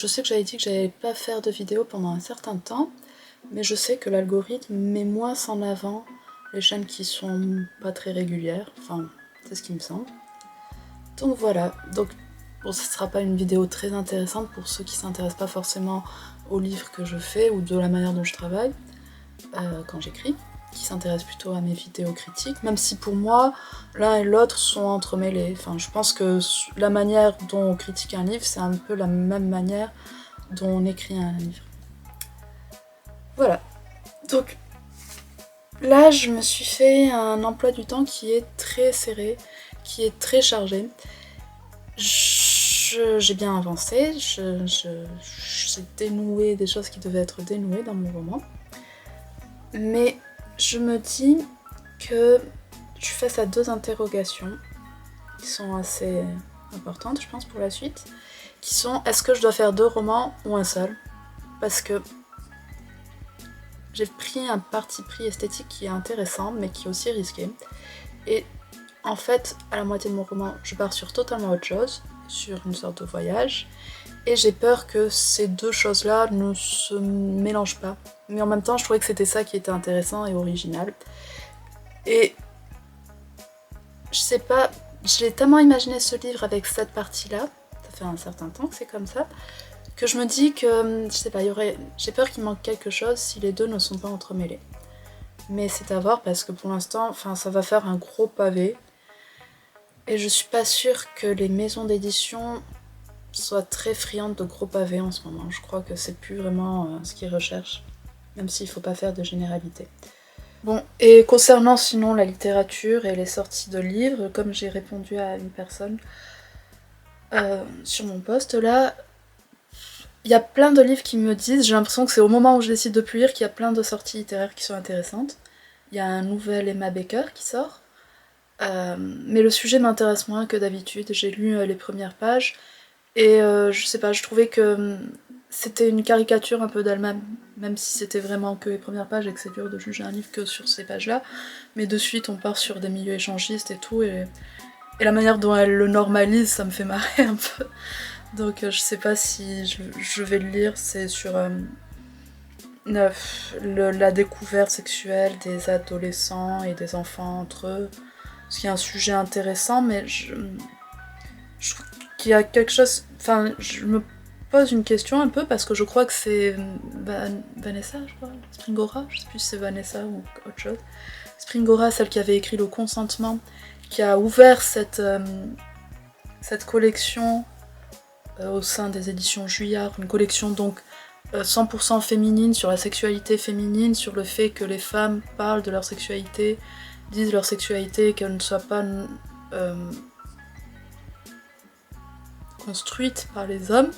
Je sais que j'avais dit que j'allais pas faire de vidéos pendant un certain temps, mais je sais que l'algorithme met moins en avant les chaînes qui sont pas très régulières, enfin c'est ce qui me semble. Donc voilà, donc bon, ce sera pas une vidéo très intéressante pour ceux qui s'intéressent pas forcément aux livres que je fais ou de la manière dont je travaille quand j'écris, qui s'intéressent plutôt à mes vidéos critiques, même si pour moi l'un et l'autre sont entremêlés. Enfin, je pense que la manière dont on critique un livre, c'est un peu la même manière dont on écrit un livre. Voilà. Donc là, je me suis fait un emploi du temps qui est très serré, qui est très chargé. J'ai bien avancé, j'ai dénoué des choses qui devaient être dénouées dans mon roman. Mais je me dis que je suis face à deux interrogations qui sont assez importantes, je pense, pour la suite, qui sont: est-ce que je dois faire 2 romans ou un seul? Parce que j'ai pris un parti pris esthétique qui est intéressant, mais qui est aussi risqué. Et en fait, à la moitié de mon roman, je pars sur totalement autre chose, sur une sorte de voyage, et j'ai peur que ces deux choses-là ne se mélangent pas. Mais en même temps, je trouvais que c'était ça qui était intéressant et original. Et je sais pas, j'ai tellement imaginé ce livre avec cette partie-là, ça fait un certain temps que c'est comme ça, que je me dis que, je sais pas, j'ai peur qu'il manque quelque chose si les deux ne sont pas entremêlés. Mais c'est à voir parce que pour l'instant, enfin, ça va faire un gros pavé. Et je suis pas sûre que les maisons d'édition soient très friandes de gros pavés en ce moment. Je crois que c'est plus vraiment ce qu'ils recherchent, même s'il faut pas faire de généralité. Bon, et concernant sinon la littérature et les sorties de livres, comme j'ai répondu à une personne sur mon post là, il y a plein de livres qui me disent, j'ai l'impression que c'est au moment où je décide de plus lire qu'il y a plein de sorties littéraires qui sont intéressantes. Il y a un nouvel Emma Baker qui sort, mais le sujet m'intéresse moins que d'habitude. J'ai lu les premières pages, et je sais pas, je trouvais que c'était une caricature un peu d'elle-même, même si c'était vraiment que les premières pages et que c'est dur de juger un livre que sur ces pages-là. Mais de suite, on part sur des milieux échangistes et tout, et la manière dont elle le normalise, ça me fait marrer un peu. Donc je sais pas si je vais le lire, c'est sur la découverte sexuelle des adolescents et des enfants entre eux. Ce qui est un sujet intéressant, mais je trouve qu'il y a quelque chose... Enfin, je me pose une question un peu parce que je crois que c'est Vanessa, je crois, Springora, je sais plus si c'est Vanessa ou autre chose. Springora, celle qui avait écrit Le Consentement, qui a ouvert cette collection au sein des éditions Juillard, une collection donc 100% féminine, sur la sexualité féminine, sur le fait que les femmes parlent de leur sexualité, disent leur sexualité, qu'elle ne soit pas construite par les hommes.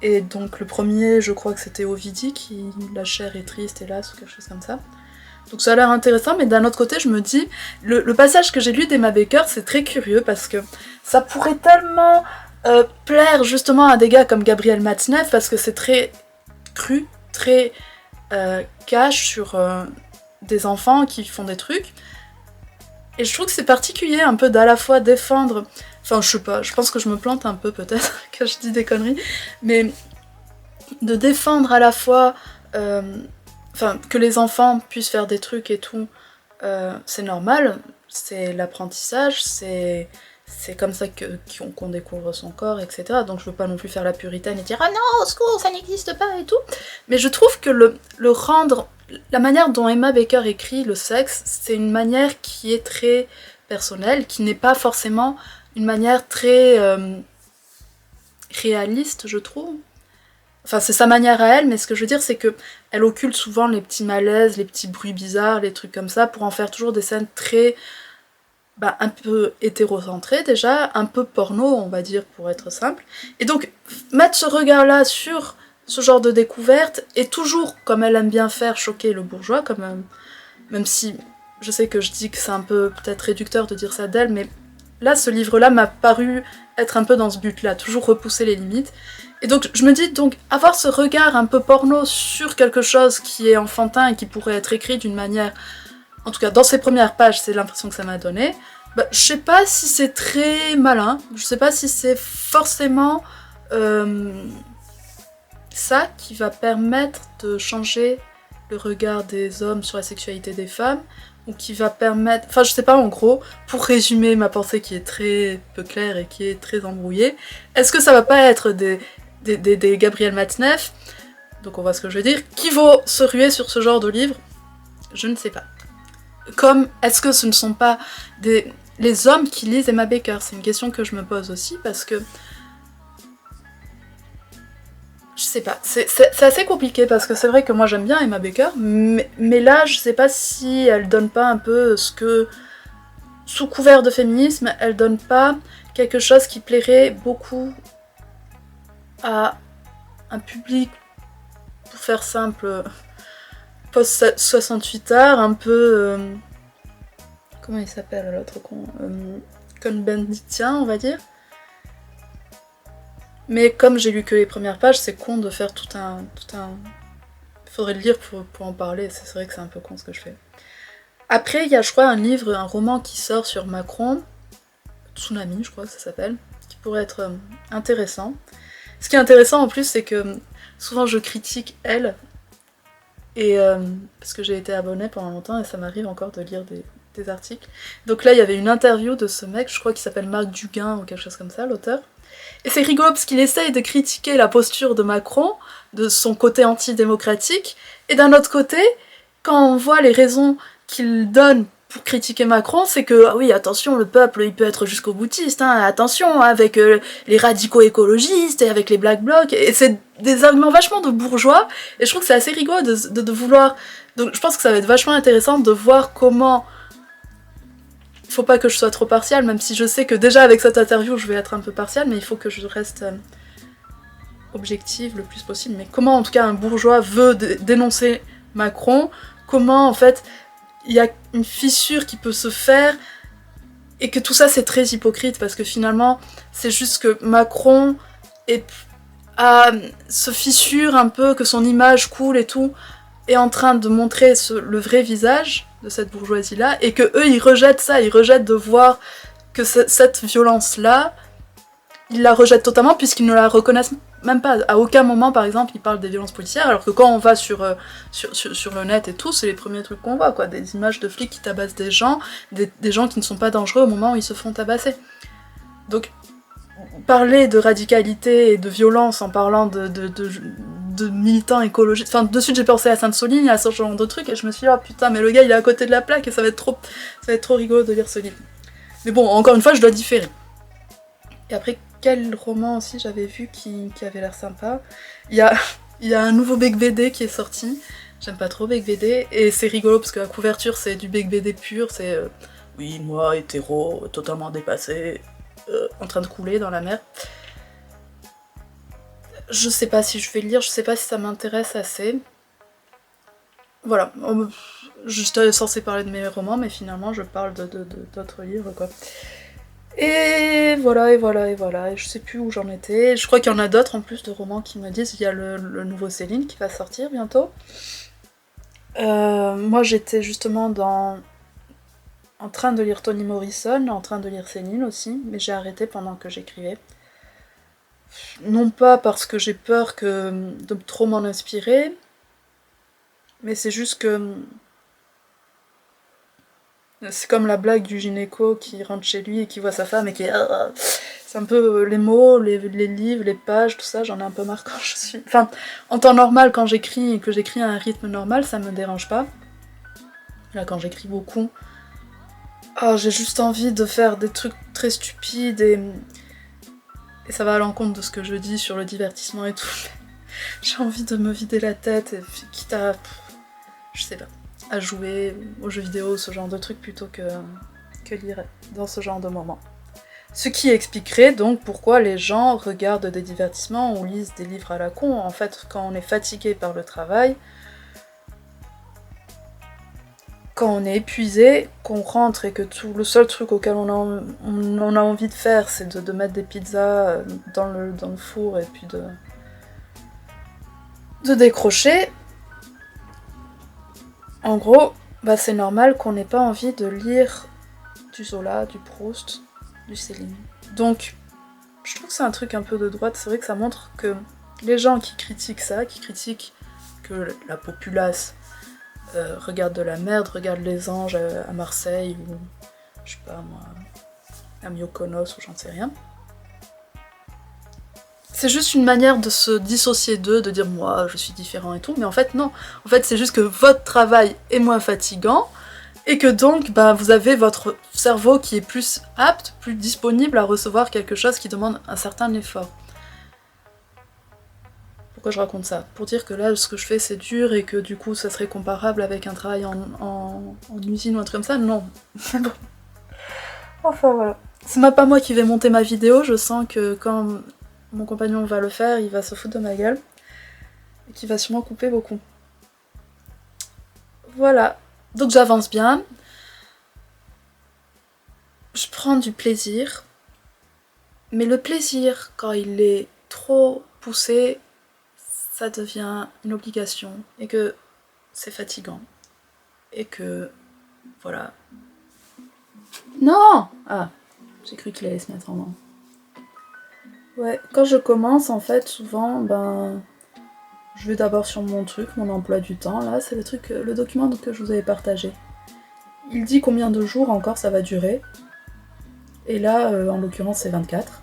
Et donc le premier, je crois que c'était Ovidie, qui La chair est triste, hélas, ou quelque chose comme ça. Donc ça a l'air intéressant, mais d'un autre côté, je me dis, le passage que j'ai lu d'Emma Baker, c'est très curieux, parce que ça pourrait tellement plaire justement à des gars comme Gabriel Matzneff, parce que c'est très cru, très cash sur des enfants qui font des trucs. Et je trouve que c'est particulier un peu d'à la fois défendre... Enfin, je sais pas, je pense que je me plante un peu peut-être, que je dis des conneries, mais de défendre à la fois... Enfin, que les enfants puissent faire des trucs et tout, c'est normal, c'est l'apprentissage, c'est comme ça qu'on découvre son corps, etc. Donc je veux pas non plus faire la puritaine et dire « Ah non, au secours, ça n'existe pas » et tout. Mais je trouve que le rendre... La manière dont Emma Baker écrit le sexe, c'est une manière qui est très personnelle, qui n'est pas forcément une manière très réaliste, je trouve. Enfin, c'est sa manière à elle, mais ce que je veux dire, c'est que elle occulte souvent les petits malaises, les petits bruits bizarres, les trucs comme ça, pour en faire toujours des scènes très... un peu hétérocentrées déjà, un peu porno, on va dire, pour être simple. Et donc, mettre ce regard-là sur ce genre de découverte, et toujours, comme elle aime bien faire, choquer le bourgeois, même si je sais que je dis que c'est un peu peut-être réducteur de dire ça d'elle, mais là, ce livre-là m'a paru être un peu dans ce but-là, toujours repousser les limites. Et donc je me dis, donc avoir ce regard un peu porno sur quelque chose qui est enfantin et qui pourrait être écrit d'une manière, en tout cas dans ces premières pages, c'est l'impression que ça m'a donné, je sais pas si c'est très malin, je sais pas si c'est forcément ça qui va permettre de changer le regard des hommes sur la sexualité des femmes, ou qui va permettre... Enfin, je sais pas, en gros, pour résumer ma pensée qui est très peu claire et qui est très embrouillée, est-ce que ça va pas être des Gabriel Matzneff, donc on voit ce que je veux dire, qui vont se ruer sur ce genre de livre? Je ne sais pas. Comme, est-ce que ce ne sont pas les hommes qui lisent Emma Baker? C'est une question que je me pose aussi, parce que... Je sais pas, c'est assez compliqué, parce que c'est vrai que moi j'aime bien Emma Baker, mais là je sais pas si elle donne pas un peu ce que... Sous couvert de féminisme, elle donne pas quelque chose qui plairait beaucoup à un public, pour faire simple, post-68 art, un peu... comment il s'appelle l'autre con, Cohn-Benditien, on va dire. Mais comme j'ai lu que les premières pages, c'est con de faire tout un... Il faudrait le lire pour en parler, c'est vrai que c'est un peu con ce que je fais. Après, il y a, je crois, un roman qui sort sur Macron, Tsunami, je crois que ça s'appelle, qui pourrait être intéressant. Ce qui est intéressant en plus, c'est que souvent je critique elle, et parce que j'ai été abonnée pendant longtemps et ça m'arrive encore de lire des articles. Donc là, il y avait une interview de ce mec, je crois qu'il s'appelle Marc Duguin ou quelque chose comme ça, l'auteur. Et c'est rigolo parce qu'il essaye de critiquer la posture de Macron, de son côté antidémocratique, et d'un autre côté, quand on voit les raisons qu'il donne pour critiquer Macron, c'est que, ah oui, attention, le peuple, il peut être jusqu'au boutiste, hein, attention, avec les radicaux écologistes et avec les black blocs, et c'est des arguments vachement de bourgeois, et je trouve que c'est assez rigolo de vouloir... Donc je pense que ça va être vachement intéressant de voir comment... Il faut pas que je sois trop partiale, même si je sais que déjà avec cette interview je vais être un peu partiale, mais il faut que je reste objective le plus possible. Mais comment en tout cas un bourgeois veut dénoncer Macron, comment en fait il y a une fissure qui peut se faire, et que tout ça c'est très hypocrite, parce que finalement c'est juste que Macron se fissure un peu, que son image coule et tout, est en train de montrer le vrai visage de cette bourgeoisie-là, et que eux ils rejettent ça, ils rejettent de voir que cette violence-là, ils la rejettent totalement puisqu'ils ne la reconnaissent même pas. À aucun moment, par exemple, ils parlent des violences policières, alors que quand on va sur le net et tout, c'est les premiers trucs qu'on voit, quoi, des images de flics qui tabassent des gens, des gens qui ne sont pas dangereux au moment où ils se font tabasser. Donc, parler de radicalité et de violence en parlant de militants écologistes. Enfin, de suite j'ai pensé à Sainte-Soline, à ce genre de trucs, et je me suis dit, oh putain, mais le gars il est à côté de la plaque et ça va être trop rigolo de lire ce livre. Mais bon, encore une fois, je dois différer. Et après, quel roman aussi j'avais vu qui avait l'air sympa? Il y a un nouveau Bec BD qui est sorti. J'aime pas trop Bec BD, et c'est rigolo parce que la couverture c'est du Bec BD pur, c'est oui, moi, hétéro, totalement dépassé, en train de couler dans la mer. Je sais pas si je vais le lire, je sais pas si ça m'intéresse assez. Voilà, j'étais censée parler de mes romans, mais finalement je parle d'autres livres, quoi. Et voilà, et je sais plus où j'en étais. Je crois qu'il y en a d'autres en plus de romans qui me disent, il y a le nouveau Céline qui va sortir bientôt. Moi j'étais justement en train de lire Toni Morrison, en train de lire Céline aussi, mais j'ai arrêté pendant que j'écrivais. Non pas parce que j'ai peur de trop m'en inspirer, mais c'est juste que... C'est comme la blague du gynéco qui rentre chez lui et qui voit sa femme et qui... C'est un peu les mots, les livres, les pages, tout ça, j'en ai un peu marre quand je suis... Enfin, en temps normal, quand j'écris et que j'écris à un rythme normal, ça me dérange pas. Là, quand j'écris beaucoup... j'ai juste envie de faire des trucs très stupides et ça va à l'encontre de ce que je dis sur le divertissement et tout. J'ai envie de me vider la tête, et quitte à... je sais pas, à jouer aux jeux vidéo, ce genre de trucs, plutôt que lire dans ce genre de moments. Ce qui expliquerait donc pourquoi les gens regardent des divertissements ou lisent des livres à la con. En fait, quand on est fatigué par le travail, quand on est épuisé, qu'on rentre et que le seul truc auquel on a envie de faire, c'est de mettre des pizzas dans le four et puis de décrocher, en gros, c'est normal qu'on n'ait pas envie de lire du Zola, du Proust, du Céline. Donc, je trouve que c'est un truc un peu de droite, c'est vrai que ça montre que les gens qui critiquent ça, qui critiquent que la populace regarde de la merde, regarde les anges à Marseille, ou je sais pas moi, à Mykonos, ou j'en sais rien. C'est juste une manière de se dissocier d'eux, de dire moi je suis différent et tout, mais en fait non. En fait c'est juste que votre travail est moins fatigant, et que donc bah, vous avez votre cerveau qui est plus apte, plus disponible à recevoir quelque chose qui demande un certain effort. Pourquoi je raconte ça? Pour dire que là, ce que je fais, c'est dur et que du coup, ça serait comparable avec un travail en usine ou un truc comme ça? Non. Enfin voilà. C'est même pas moi qui vais monter ma vidéo, je sens que quand mon compagnon va le faire, il va se foutre de ma gueule. Et qu'il va sûrement couper beaucoup. Voilà. Donc j'avance bien. Je prends du plaisir. Mais le plaisir, quand il est trop poussé, ça devient une obligation. Et que c'est fatigant. Et que... voilà. Non! Ah, j'ai cru qu'il allait se mettre en main. Ouais, quand je commence, en fait, souvent, ben... je vais d'abord sur mon truc, mon emploi du temps, là, c'est le document que je vous avais partagé. Il dit combien de jours encore ça va durer. Et là, en l'occurrence, c'est 24.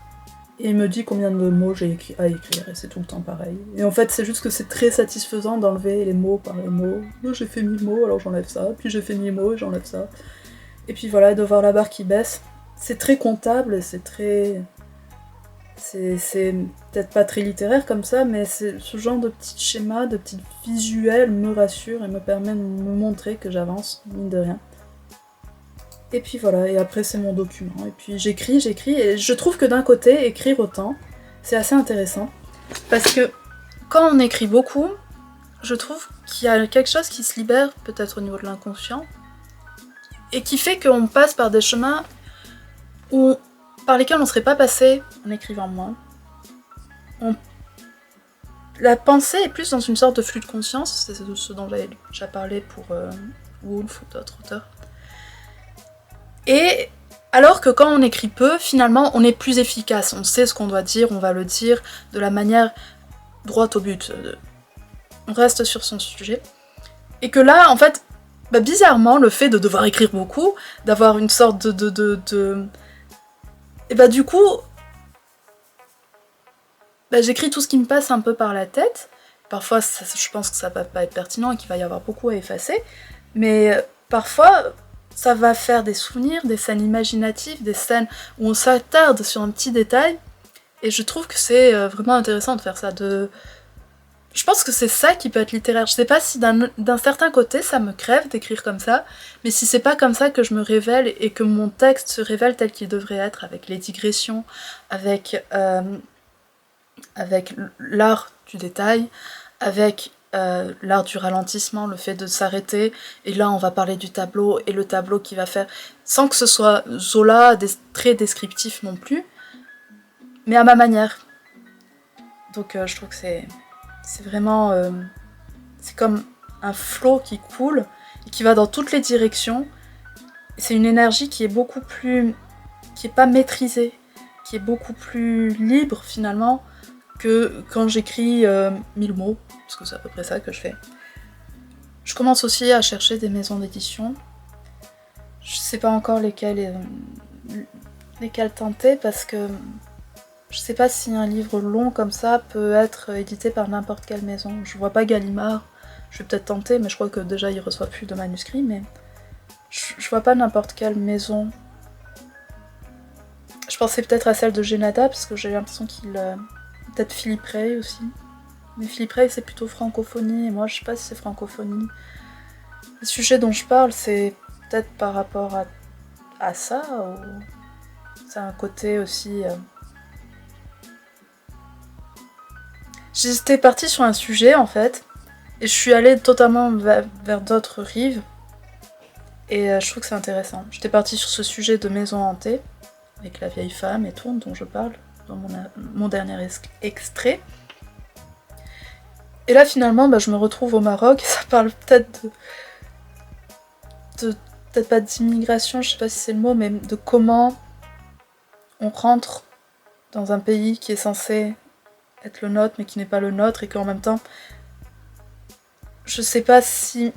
Et il me dit combien de mots j'ai à écrire, et c'est tout le temps pareil. Et en fait, c'est juste que c'est très satisfaisant d'enlever les mots par les mots. Là, j'ai fait 1000 mots, alors j'enlève ça. Puis j'ai fait 1000 mots, et j'enlève ça. Et puis voilà, de voir la barre qui baisse. C'est très comptable, c'est très... C'est peut-être pas très littéraire comme ça, mais ce genre de petits schémas, de petits visuels me rassure et me permet de me montrer que j'avance, mine de rien. Et puis voilà, et après c'est mon document. Et puis j'écris, et je trouve que d'un côté, écrire autant, c'est assez intéressant. Parce que quand on écrit beaucoup, je trouve qu'il y a quelque chose qui se libère, peut-être au niveau de l'inconscient, et qui fait qu'on passe par des chemins par lesquels on ne serait pas passé en écrivant moins. La pensée est plus dans une sorte de flux de conscience, c'est ce dont j'avais déjà parlé pour Woolf ou d'autres auteurs. Et alors que quand on écrit peu, finalement, on est plus efficace. On sait ce qu'on doit dire, on va le dire de la manière droite au but. On reste sur son sujet. Et que là, en fait, bah, bizarrement, le fait de devoir écrire beaucoup, d'avoir une sorte et bah du coup, bah, j'écris tout ce qui me passe un peu par la tête. Parfois, je pense que ça va pas être pertinent et qu'il va y avoir beaucoup à effacer. Mais parfois... ça va faire des souvenirs, des scènes imaginatives, des scènes où on s'attarde sur un petit détail. Et je trouve que c'est vraiment intéressant de faire ça. Je pense que c'est ça qui peut être littéraire. Je sais pas si d'un certain côté ça me crève d'écrire comme ça, mais si c'est pas comme ça que je me révèle et que mon texte se révèle tel qu'il devrait être, avec les digressions, avec l'art du détail, avec l'art du ralentissement, le fait de s'arrêter, et là on va parler du tableau, et le tableau qui va faire, sans que ce soit Zola, très descriptif non plus, mais à ma manière. Donc je trouve que c'est vraiment... c'est comme un flot qui coule, et qui va dans toutes les directions. C'est une énergie qui est beaucoup plus... qui est pas maîtrisée, qui est beaucoup plus libre finalement, que quand j'écris 1000 mots, parce que c'est à peu près ça que je fais. Je commence aussi à chercher des maisons d'édition. Je sais pas encore lesquelles tenter, parce que je sais pas si un livre long comme ça peut être édité par n'importe quelle maison. Je vois pas Gallimard, je vais peut-être tenter, mais je crois que déjà il reçoit plus de manuscrits, mais je vois pas n'importe quelle maison. Je pensais peut-être à celle de Gennada, parce que j'ai l'impression qu'il... peut-être Philippe Rey aussi. Mais Philippe Rey c'est plutôt francophonie, et moi je sais pas si c'est francophonie. Le sujet dont je parle, c'est peut-être par rapport à ça, ou c'est un côté aussi... J'étais partie sur un sujet en fait, et je suis allée totalement vers d'autres rives, et je trouve que c'est intéressant. J'étais partie sur ce sujet de maison hantée, avec la vieille femme et tout, dont je parle dans mon dernier extrait. Et là finalement, bah, je me retrouve au Maroc, et ça parle peut-être peut-être pas d'immigration, je sais pas si c'est le mot, mais de comment on rentre dans un pays qui est censé être le nôtre mais qui n'est pas le nôtre, et qu'en même temps, je sais pas si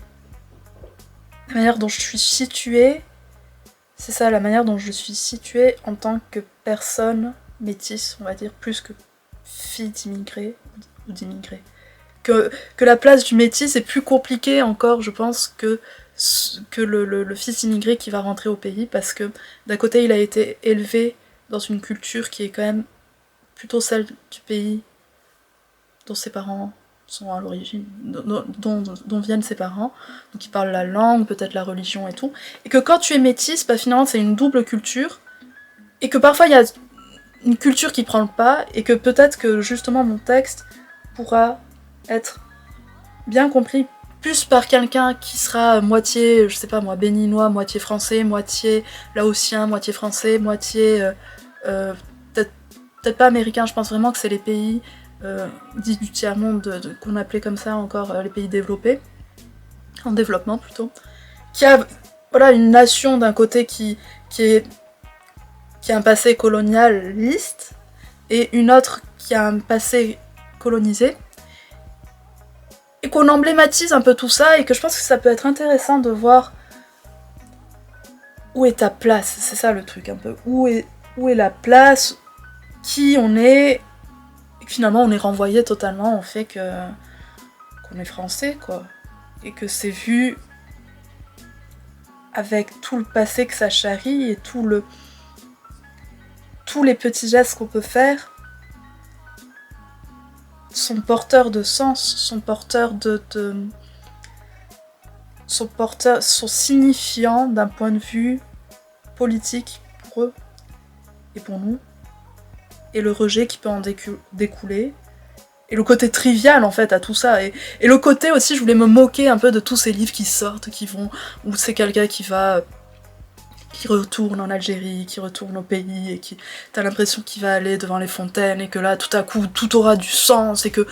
la manière dont je suis située, c'est ça, la manière dont je suis située en tant que personne métisse, on va dire, plus que fille d'immigrés ou d'immigrés. Que la place du métis est plus compliquée encore, je pense, que le fils immigré qui va rentrer au pays, parce que d'un côté il a été élevé dans une culture qui est quand même plutôt celle du pays dont ses parents sont à l'origine, dont viennent ses parents, donc ils parlent la langue, peut-être la religion et tout, et que quand tu es métisse, bah finalement c'est une double culture, et que parfois il y a une culture qui prend le pas, et que peut-être que justement mon texte pourra être bien compris plus par quelqu'un qui sera moitié, je sais pas moi, béninois, moitié français, moitié laotien, moitié français, moitié peut-être pas américain, je pense vraiment que c'est les pays dits du tiers-monde, qu'on appelait comme ça encore les pays développés, en développement plutôt, qui a voilà, une nation d'un côté qui a un passé colonialiste, et une autre qui a un passé colonisé, et qu'on emblématise un peu tout ça, et que je pense que ça peut être intéressant de voir où est ta place, c'est ça le truc un peu, où est la place, qui on est, et que finalement on est renvoyé totalement au fait qu'on est français, quoi, et que c'est vu avec tout le passé que ça charrie, et tous les petits gestes qu'on peut faire sont porteurs de sens, sont porteurs sont signifiants d'un point de vue politique pour eux et pour nous, et le rejet qui peut en découler, et le côté trivial en fait à tout ça, et le côté aussi, je voulais me moquer un peu de tous ces livres qui sortent, qui vont, où c'est quelqu'un qui retourne en Algérie, qui retourne au pays, et qui t'as l'impression qu'il va aller devant les fontaines, et que là tout à coup tout aura du sens, et que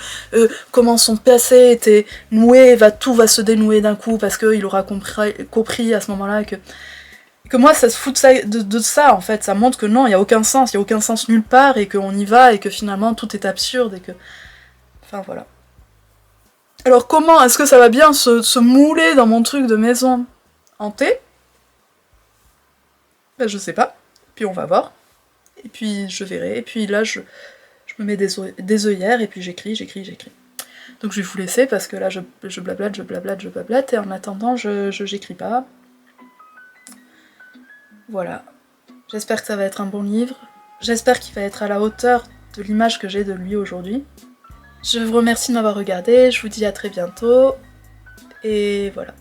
comment son passé était noué, tout va se dénouer d'un coup parce qu'il aura compris à ce moment-là que moi ça se fout de ça en fait, ça montre que non, il y a aucun sens nulle part, et qu'on y va, et que finalement tout est absurde, et que enfin voilà. Alors comment est-ce que ça va bien se mouler dans mon truc de maison hantée? Ben je sais pas, puis on va voir, et puis je verrai, et puis là je me mets des œillères, et puis j'écris. Donc je vais vous laisser, parce que là je blablate, et en attendant j'écris pas. Voilà. J'espère que ça va être un bon livre, j'espère qu'il va être à la hauteur de l'image que j'ai de lui aujourd'hui. Je vous remercie de m'avoir regardé, je vous dis à très bientôt, et voilà.